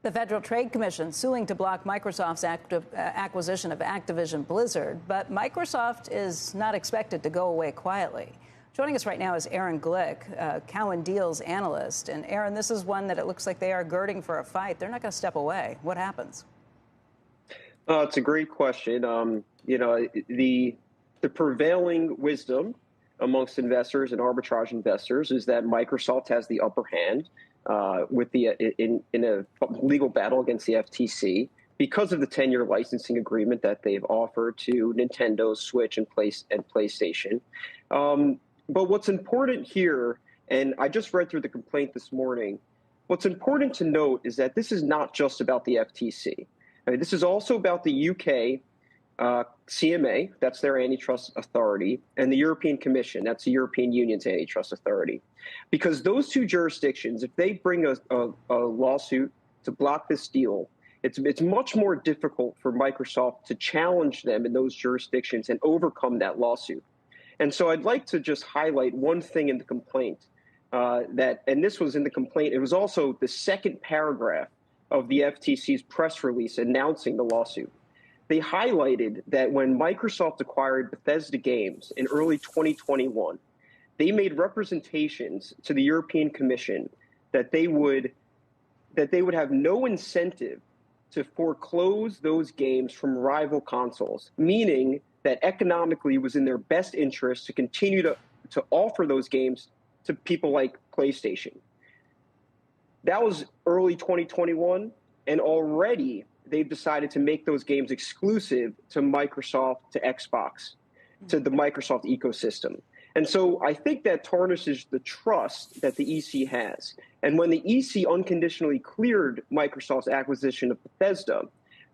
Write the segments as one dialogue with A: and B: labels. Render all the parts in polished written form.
A: The Federal Trade Commission suing to block Microsoft's acquisition of Activision Blizzard, but Microsoft is not expected to go away quietly. Joining us right now is Aaron Glick, Cowen Deals analyst. And Aaron, this is one that it looks like they are girding for a fight. They're not going to step away. What happens?
B: It's a great question. The prevailing wisdom amongst investors and arbitrage investors is that Microsoft has the upper hand with in a legal battle against the FTC because of the 10-year licensing agreement that they've offered to Nintendo, Switch, and PlayStation. But what's important here, and I just read through the complaint this morning, what's important to note is that this is not just about the FTC. I mean, this is also about the UK CMA, that's their antitrust authority, and the European Commission, that's the European Union's antitrust authority. Because those two jurisdictions, if they bring a lawsuit to block this deal, it's much more difficult for Microsoft to challenge them in those jurisdictions and overcome that lawsuit. And so I'd like to just highlight one thing in the complaint and this was in the complaint, it was also the second paragraph of the FTC's press release announcing the lawsuit. They highlighted that when Microsoft acquired Bethesda Games in early 2021, they made representations to the European Commission that they would have no incentive to foreclose those games from rival consoles, meaning that economically it was in their best interest to continue to offer those games to people like PlayStation. That was early 2021, and already they've decided to make those games exclusive to Microsoft, to Xbox, to the Microsoft ecosystem. And so I think that tarnishes the trust that the EC has. And when the EC unconditionally cleared Microsoft's acquisition of Bethesda,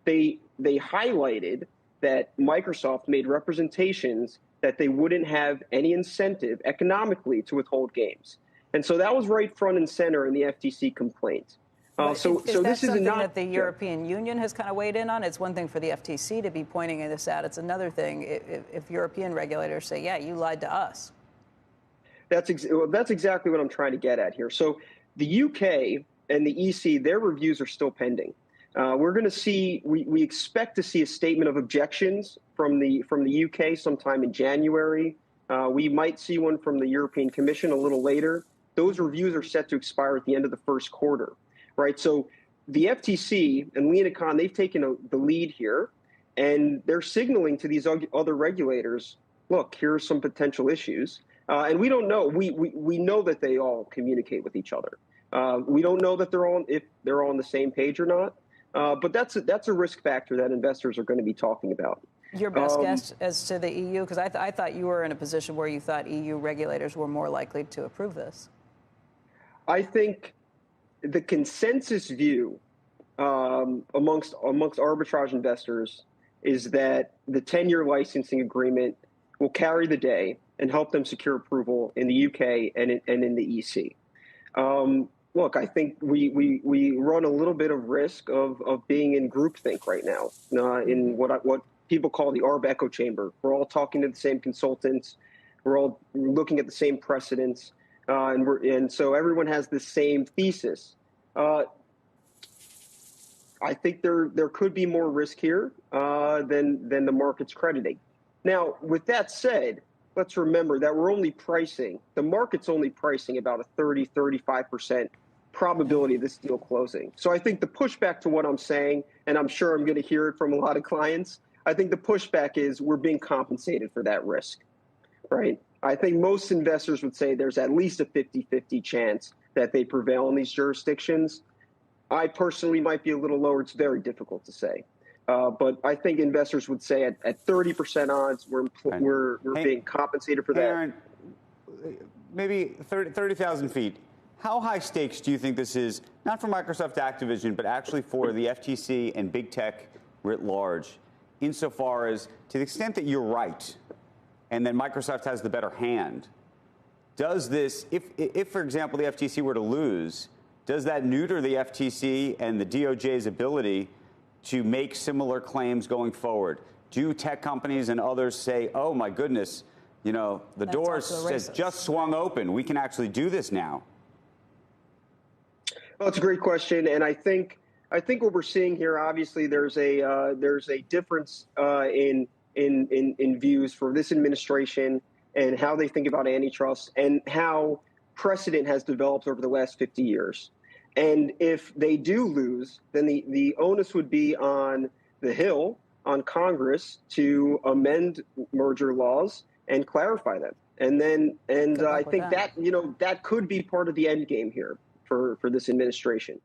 B: they highlighted that Microsoft made representations that they wouldn't have any incentive economically to withhold games. And so that was right front and center in the FTC complaint.
A: So this is something that the European Union has kind of weighed in on? It's one thing for the FTC to be pointing this out. It's another thing if European regulators say, yeah, you lied to us.
B: That's exactly what I'm trying to get at here. So the UK and the EC, their reviews are still pending. We're going to see, we expect to see a statement of objections from the UK sometime in January. We might see one from the European Commission a little later. Those reviews are set to expire at the end of the first quarter. Right, so the FTC and Lina Khan, they've taken the lead here, and they're signaling to these other regulators, look, here are some potential issues. And we don't know. We know that they all communicate with each other. We don't know that if they're all on the same page or not. But that's a risk factor that investors are going to be talking about.
A: Your best guess as to the EU, because I thought you were in a position where you thought EU regulators were more likely to approve this.
B: I think the consensus view amongst arbitrage investors is that the 10-year licensing agreement will carry the day and help them secure approval in the UK and in the EC. Look, I think we run a little bit of risk of being in groupthink right now, in what people call the ARB echo chamber. We're all talking to the same consultants. We're all looking at the same precedents. And so everyone has the same thesis. I think there could be more risk here than the market's crediting. Now, with that said, let's remember that the market's only pricing about a 30-35% probability of this deal closing. So I think the pushback to what I'm saying, and I'm sure I'm going to hear it from a lot of clients, I think the pushback is we're being compensated for that risk, right? I think most investors would say there's at least a 50-50 chance that they prevail in these jurisdictions. I personally might be a little lower. It's very difficult to say. But I think investors would say at 30% odds, we're being compensated for that.
C: Aaron, maybe 30,000 feet. How high stakes do you think this is, not for Microsoft Activision, but actually for the FTC and big tech writ large, insofar as to the extent that you're right and then Microsoft has the better hand, does this, if for example, the FTC were to lose, does that neuter the FTC and the DOJ's ability to make similar claims going forward? Do tech companies and others say, oh, my goodness, the doors has just swung open. We can actually do this now?
B: Well, it's a great question. And I think I think what we're seeing here, obviously, there's a difference in views for this administration and how they think about antitrust and how precedent has developed over the last 50 years. And if they do lose, then the onus would be on the Hill, on Congress, to amend merger laws and clarify them. And I think that, that could be part of the end game here for this administration.